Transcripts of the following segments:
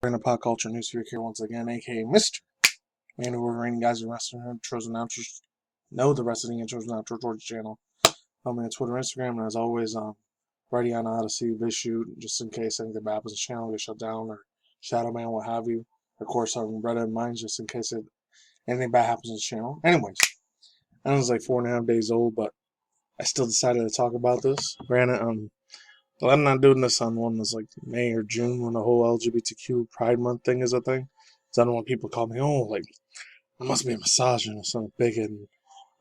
Random Pop Culture News here once again, aka Mr. Man who reigning guys and wrestling intros and outros. Know the wrestling intros and outros George channel. Follow me on Twitter, Instagram, and as always, writing on how to see this shoot, just in case anything bad happens to the channel, get shut down, or Shadow Man, what have you. Of course, I'm Reddit in mind, just in case anything bad happens to the channel. Anyways, I know it's like 4.5 days old, but I still decided to talk about this. Granted, well, I'm not doing this on one that's like May or June when the whole LGBTQ Pride Month thing is a thing. So I don't want people call me, oh, like, I must be a misogynist and a bigot and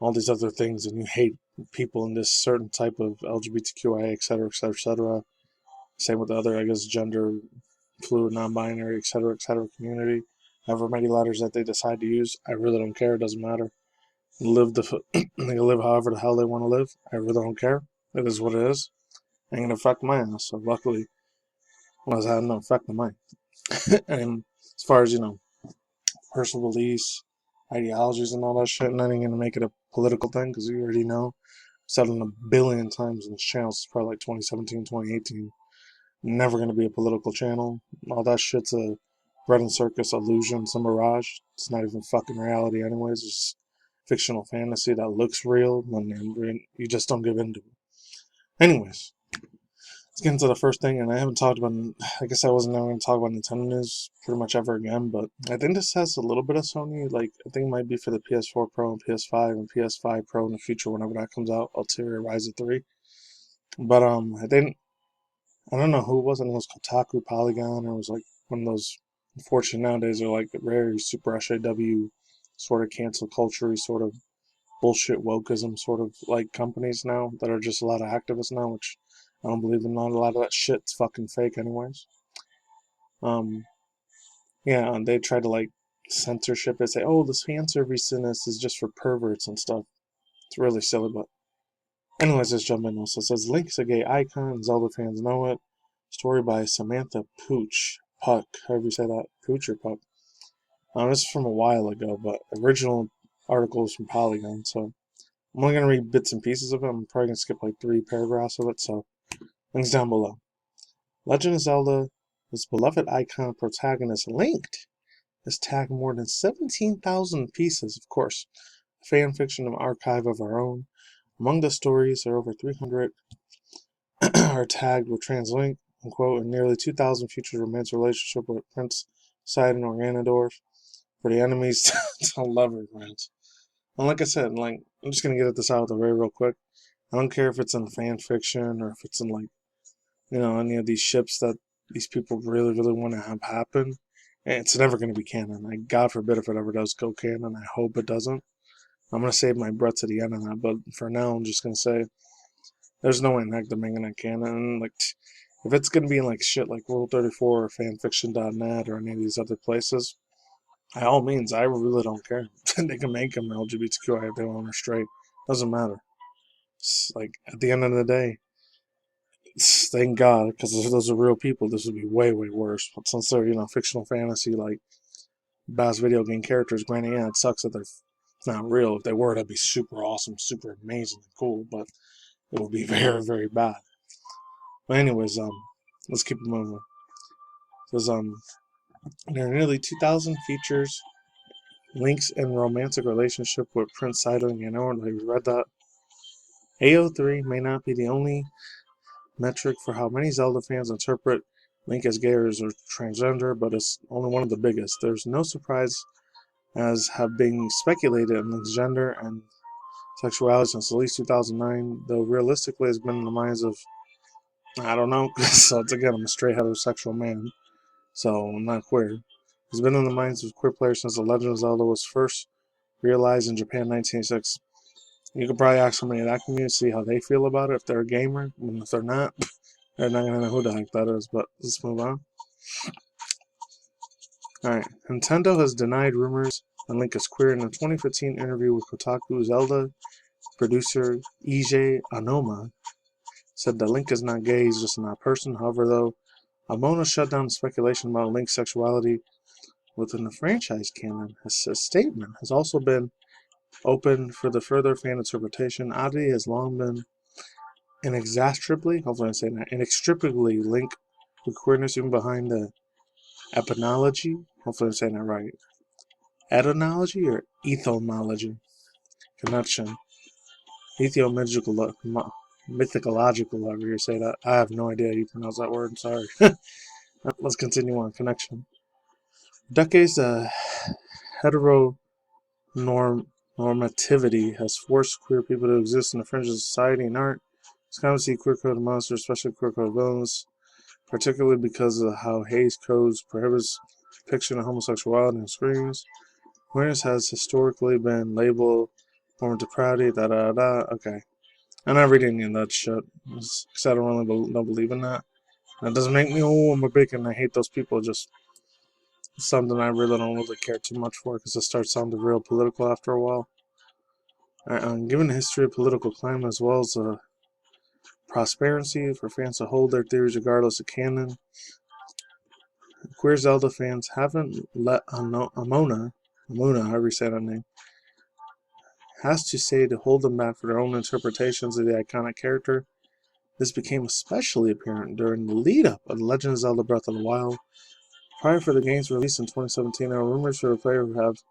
all these other things, and you hate people in this certain type of LGBTQIA, etc., etc., etc. Same with the other, I guess, gender fluid, non-binary, etc., community. However many letters that they decide to use, I really don't care. It doesn't matter. They can live however the hell they want to live. I really don't care. It is what it is. Ain't gonna affect my ass. So luckily, well, I had no effect on mine. And as far as, personal beliefs, ideologies, and all that shit, and I ain't gonna make it a political thing because you already know. I've said it a billion times in this channel. It's probably like 2017, 2018. Never gonna be a political channel. All that shit's a bread and circus illusion, some mirage. It's not even fucking reality, anyways. It's just fictional fantasy that looks real, and you just don't give into it. Anyways. Let's get into the first thing, and I haven't talked about, I guess I wasn't going to talk about Nintendo news pretty much ever again, but I think this has a little bit of Sony, like, I think it might be for the PS4 Pro and PS5 Pro in the future whenever that comes out, Alteria Ryza 3. But, I don't know who it was, I think it was Kotaku, Polygon, or it was like one of those, unfortunately nowadays, they're like very super SAW sort of cancel culture sort of bullshit wokeism sort of like companies now that are just a lot of activists now, which I don't believe in. Not a lot of that shit's fucking fake anyways. Yeah, and they try to like censorship it, say, oh, this fanservice in this is just for perverts and stuff. It's really silly, but anyways, let's jump in. So it says, Link's a gay icon, Zelda fans know it. Story by Samantha Puck, however you say that, Pooch or Puck. This is from a while ago, but original article is from Polygon, so I'm only going to read bits and pieces of it. I'm probably going to skip like 3 paragraphs of it, so links down below. Legend of Zelda, this beloved icon protagonist Linked, has tagged more than 17,000 pieces, of course, a fan fiction archive of our own. Among the stories, there are over 300 are tagged with translink, unquote, and nearly 2,000 feature romantic relationship with Prince Sidon or Ganondorf for the enemies to lover friends. And like I said, like, I'm just going to get this out of the way real quick. I don't care if it's in fan fiction or if it's in, like, any of these ships that these people really, really want to have happen. It's never going to be canon. Like, God forbid if it ever does go canon. I hope it doesn't. I'm going to save my breath to the end of that. But for now, I'm just going to say there's no way in heck they're making that canon. Like, if it's going to be in, like, shit like World 34 or fanfiction.net or any of these other places, by all means, I really don't care. They can make them LGBTQI if they want to straight. Doesn't matter. It's like, at the end of the day, thank God, because if those are real people, this would be way, way worse. But since they're, fictional fantasy, like, best video game characters, granted, yeah, it sucks that they're not real. If they were, that'd be super awesome, super amazing, and cool, but it would be very, very bad. But anyways, let's keep it moving. It says, there are nearly 2,000 features, links, and romantic relationship with Prince Sidon. Have you read that? AO3 may not be the only metric for how many Zelda fans interpret Link as gay or transgender, but it's only one of the biggest. There's no surprise as have been speculated in Link's gender and sexuality since at least 2009, though realistically it's been in the minds of, I don't know, so it's again, I'm a straight heterosexual man, so I'm not queer. It's been in the minds of queer players since The Legend of Zelda was first realized in Japan in 1986. You could probably ask somebody in that community, see how they feel about it, if they're a gamer, and if they're not, they're not going to know who the heck that is, but let's move on. Alright, Nintendo has denied rumors that Link is queer in a 2015 interview with Kotaku. Zelda producer Eiji Aonuma said that Link is not gay, he's just not a person. However, though, Aonuma shut down speculation about Link's sexuality within the franchise canon. His statement has also been open for the further fan interpretation. Oddity has long been inextricably linked with queerness, even behind the Epinology, hopefully I'm saying that right. Etymology or ethomology? Connection. Mythicological, however you say that. I have no idea how you pronounce that word, sorry. Let's continue on. Connection. Decades heteronormativity has forced queer people to exist in the fringes of society and art. It's common to see queer-coded monsters, especially queer-coded villains, particularly because of how Hays Codes prohibits depiction of homosexuality on screens. Queerness has historically been labeled form of depravity, Okay. I'm not reading any of that shit, because I don't really don't believe in that. That doesn't make me, I'm a bigot and I hate those people, just something I really don't really care too much for, because it starts sounding real political after a while. Given the history of political climate as well as the prosperity for fans to hold their theories regardless of canon, queer Zelda fans haven't let Amona, however you say that name, has to say to hold them back for their own interpretations of the iconic character. This became especially apparent during the lead-up of The Legend of Zelda Breath of the Wild. Prior to the game's release in 2017, there were rumors for a player who have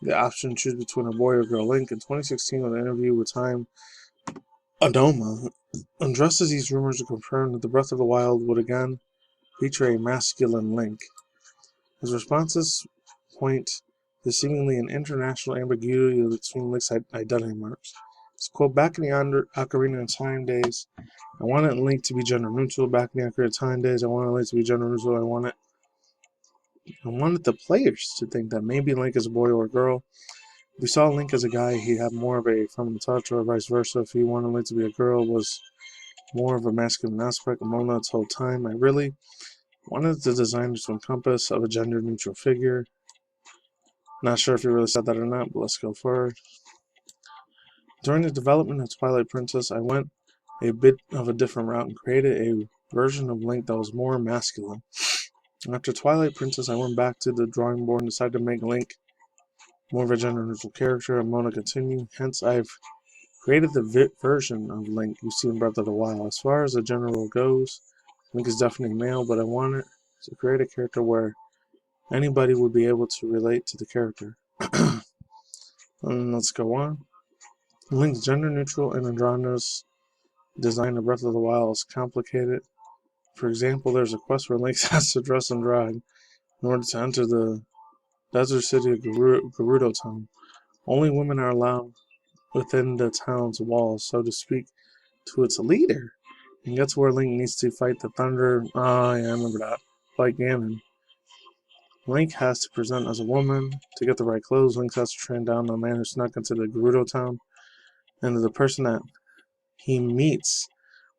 the option to choose between a boy or girl Link. In 2016, with an interview with Time Adoma, addresses these rumors to confirm that the Breath of the Wild would again feature a masculine Link. His responses point to seemingly an international ambiguity between Link's identity marks. Quote, back in the Ocarina of Time days, I wanted Link to be gender neutral. Back in the Ocarina of Time days, I wanted Link to be gender neutral. I wanted the players to think that maybe Link is a boy or a girl. If we saw Link as a guy, he'd have more of a feminine touch, or vice versa. If he wanted Link to be a girl, was more of a masculine aspect. Mona told Time, I really wanted the designers to encompass of a gender neutral figure. Not sure if he really said that or not, but let's go forward. During the development of Twilight Princess, I went a bit of a different route and created a version of Link that was more masculine. After Twilight Princess, I went back to the drawing board and decided to make Link more of a gender-neutral character, and Mona continued. Hence, I've created the version of Link you see in Breath of the Wild. As far as the gender role goes, Link is definitely male, but I wanted to create a character where anybody would be able to relate to the character. And let's go on. Link's gender-neutral and androgynous design of Breath of the Wild is complicated. For example, there's a quest where Link has to dress in drag in order to enter the desert city of Gerudo Town. Only women are allowed within the town's walls, so to speak, to its leader. And that's where Link needs to fight the Thunder. Oh, yeah, I remember that. Fight Ganon. Link has to present as a woman. To get the right clothes, Link has to train down the man who snuck into the Gerudo Town. And the person that he meets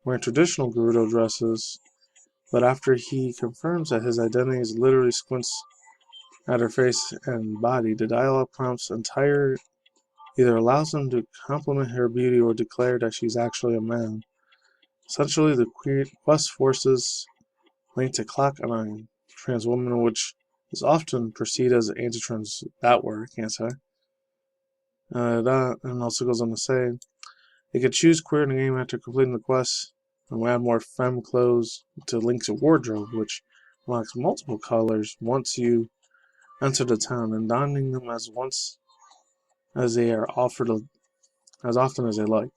wearing traditional Gerudo dresses, but after he confirms that his identity is literally squints at her face and body, the dialogue prompts either allows him to compliment her beauty or declare that she's actually a man. Essentially, the quest forces Link to clock on a trans woman, which is often perceived as anti-trans. That word, I can't say. That and also goes on to say, you can choose queer in the game after completing the quest, and we'll add more femme clothes to Link's wardrobe, which unlocks multiple colors once you enter the town, and donning them as they are offered as often as they like.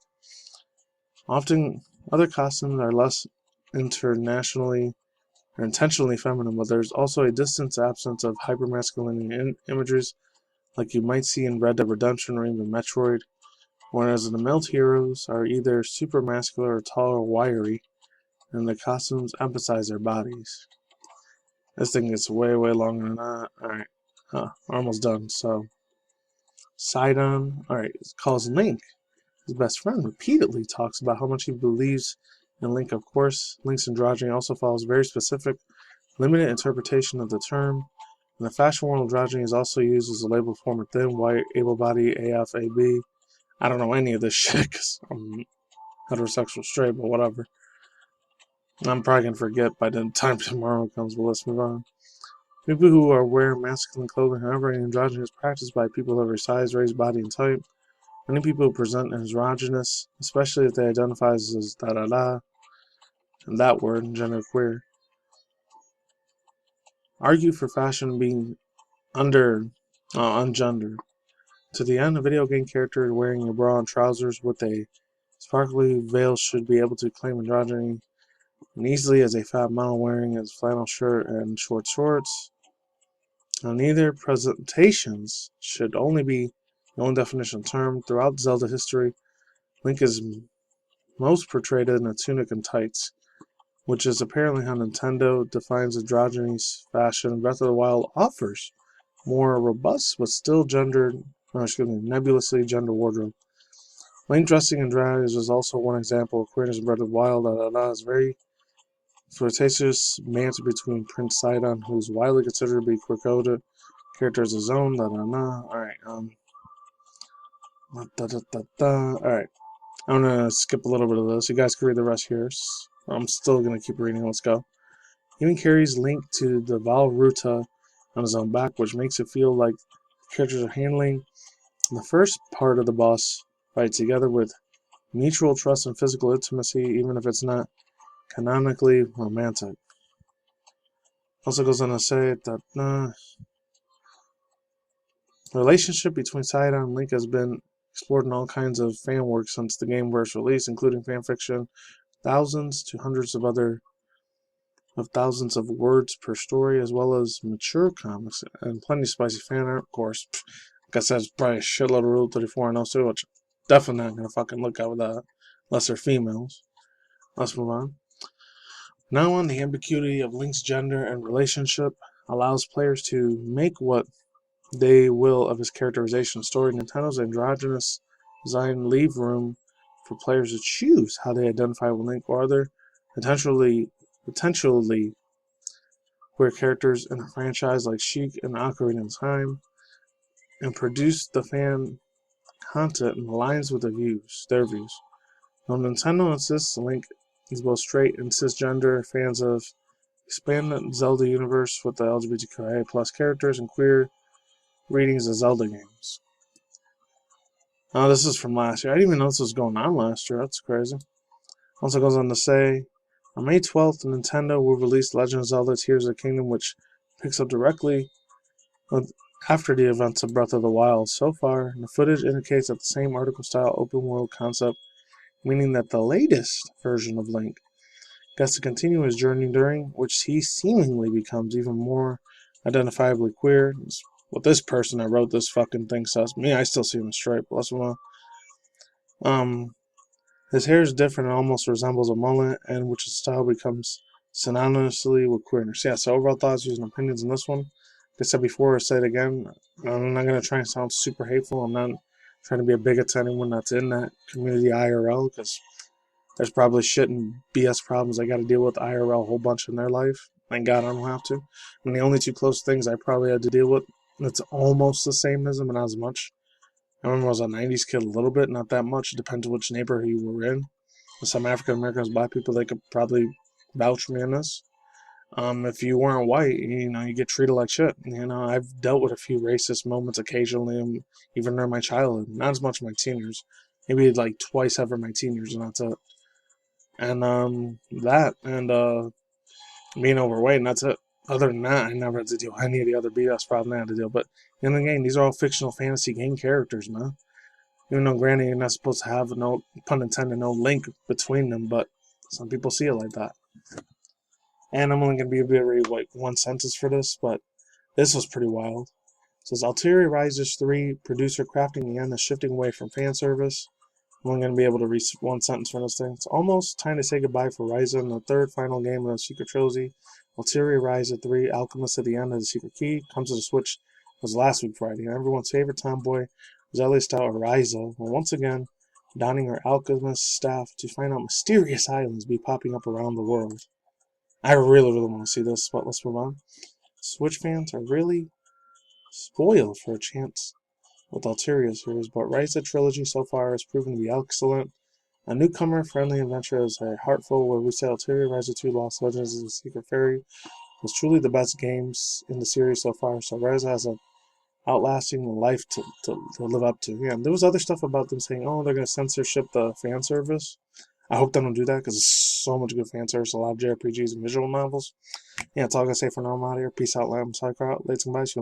Often, other costumes are less intentionally feminine, but there's also a distant absence of hypermasculine images like you might see in Red Dead Redemption or even Metroid, whereas the male heroes are either super masculine or tall or wiry, and the costumes emphasize their bodies. This thing is way, way longer than that. Alright, we're almost done, so Sidon, calls Link his best friend, repeatedly talks about how much he believes in Link. Of course, Link's androgyny also follows very specific, limited interpretation of the term. In the fashion world, androgyny is also used as a label form of thin, white, able-bodied, AF, AB. I don't know any of this shit because I'm heterosexual straight, but whatever. I'm probably going to forget by the time tomorrow comes, but let's move on. People who are wearing masculine clothing, however, androgyny is practiced by people of every size, race, body, and type. Many people present androgynous, especially if they identify as and that word, genderqueer. argue for fashion being ungendered. To the end, a video game character wearing a bra and trousers with a sparkly veil should be able to claim androgyny and easily as a fat model wearing a flannel shirt and short shorts. Neither presentations should only be the only definition term. Throughout Zelda history, Link is most portrayed in a tunic and tights, which is apparently how Nintendo defines androgynous fashion. Breath of the Wild offers more robust but still nebulously gendered wardrobe. Link dressing in drag is also one example of queerness in Breath of the Wild. Is very flirtatious banter between Prince Sidon, who's widely considered to be queer-coded, character as his own. Alright, Alright, I'm gonna skip a little bit of this. You guys can read the rest here. I'm still gonna keep reading. Let's go. He even carries Link to the Val Ruta on his own back, which makes it feel like the characters are handling the first part of the boss fight together with mutual trust and physical intimacy, even if it's not canonically romantic. Also goes on to say that the relationship between Sidon and Link has been explored in all kinds of fan work since the game first release, including fanfiction, thousands to hundreds of thousands of words per story, as well as mature comics and plenty of spicy fan art, of course. Like I said, it's probably a shitload of Rule 34 and also, which definitely not gonna fucking look at with that unless they're females. Let's move on. Now on, the ambiguity of Link's gender and relationship allows players to make what they will of his characterization story. Nintendo's androgynous design leave room for players to choose how they identify with Link or other potentially queer characters in a franchise like Sheik and Ocarina of Time, and produce the fan content in aligns with their views. Though Nintendo insists Link is both straight and cisgender, fans of expanded Zelda universe with the LGBTQIA plus characters and queer readings of Zelda games. Oh, this is from last year. I didn't even know this was going on last year. That's crazy. Also goes on to say, on May 12th, Nintendo will release Legend of Zelda Tears of the Kingdom, which picks up directly after the events of Breath of the Wild. So far, the footage indicates that the same article-style open-world concept, meaning that the latest version of Link gets to continue his journey during which he seemingly becomes even more identifiably queer. It's what this person that wrote this fucking thing says. Me, I still see him straight, but let's move on. His hair is different and almost resembles a mullet, and which his style becomes synonymously with queerness. Yeah, so overall thoughts, views, and opinions in this one. Like I said before, I say it again, I'm not going to try and sound super hateful. I'm not trying to be a bigot to anyone that's in that community IRL, because there's probably shit and BS problems I got to deal with IRL a whole bunch in their life. Thank God I don't have to. And the only two close things I probably had to deal with that's almost the same as them, but not as much. I remember I was a 90s kid a little bit, not that much. It depends on which neighborhood you were in. With some African Americans, black people, they could probably vouch for me on this. If you weren't white, you get treated like shit. I've dealt with a few racist moments occasionally, even during my childhood. Not as much in my teen years. Maybe like twice ever in my teen years, and that's it. And being overweight, and that's it. Other than that, I never had to deal with any of the other BS problems I had to deal with. But in the game, these are all fictional fantasy game characters, man. Even though, granted, you're not supposed to have no, pun intended, no link between them, but some people see it like that. And I'm only going to be able to read like one sentence for this, but this was pretty wild. It says, Alteria Ryza 3, producer crafting the end is shifting away from fan service. I'm only going to be able to read one sentence for this thing. It's almost time to say goodbye for Ryza and the third final game of the Secret Trilogy. Alteria Ryza 3, Alchemist at the End of the Secret Key, comes to the Switch. It was last week Friday, and everyone's favorite tomboy, Zelda Star Ryza, will once again donning her alchemist staff to find out mysterious islands be popping up around the world. I really, really want to see this, but let's move on. Switch fans are really spoiled for a chance with Alteria series, but Ryza Trilogy so far has proven to be excellent. A newcomer-friendly adventure is a heartful where we say Alteria Ryza 2 Lost Legends of the Secret Fairy was truly the best games in the series so far, so Ryza has an outlasting life to live up to. Yeah, there was other stuff about them saying, oh, they're going to censorship the fan service. I hope they don't do that because there's so much good fan service, a lot of JRPGs and visual novels. Yeah, that's all I gotta say for now. I'm out here. Peace out, lamb. Cycle out. Later, guys.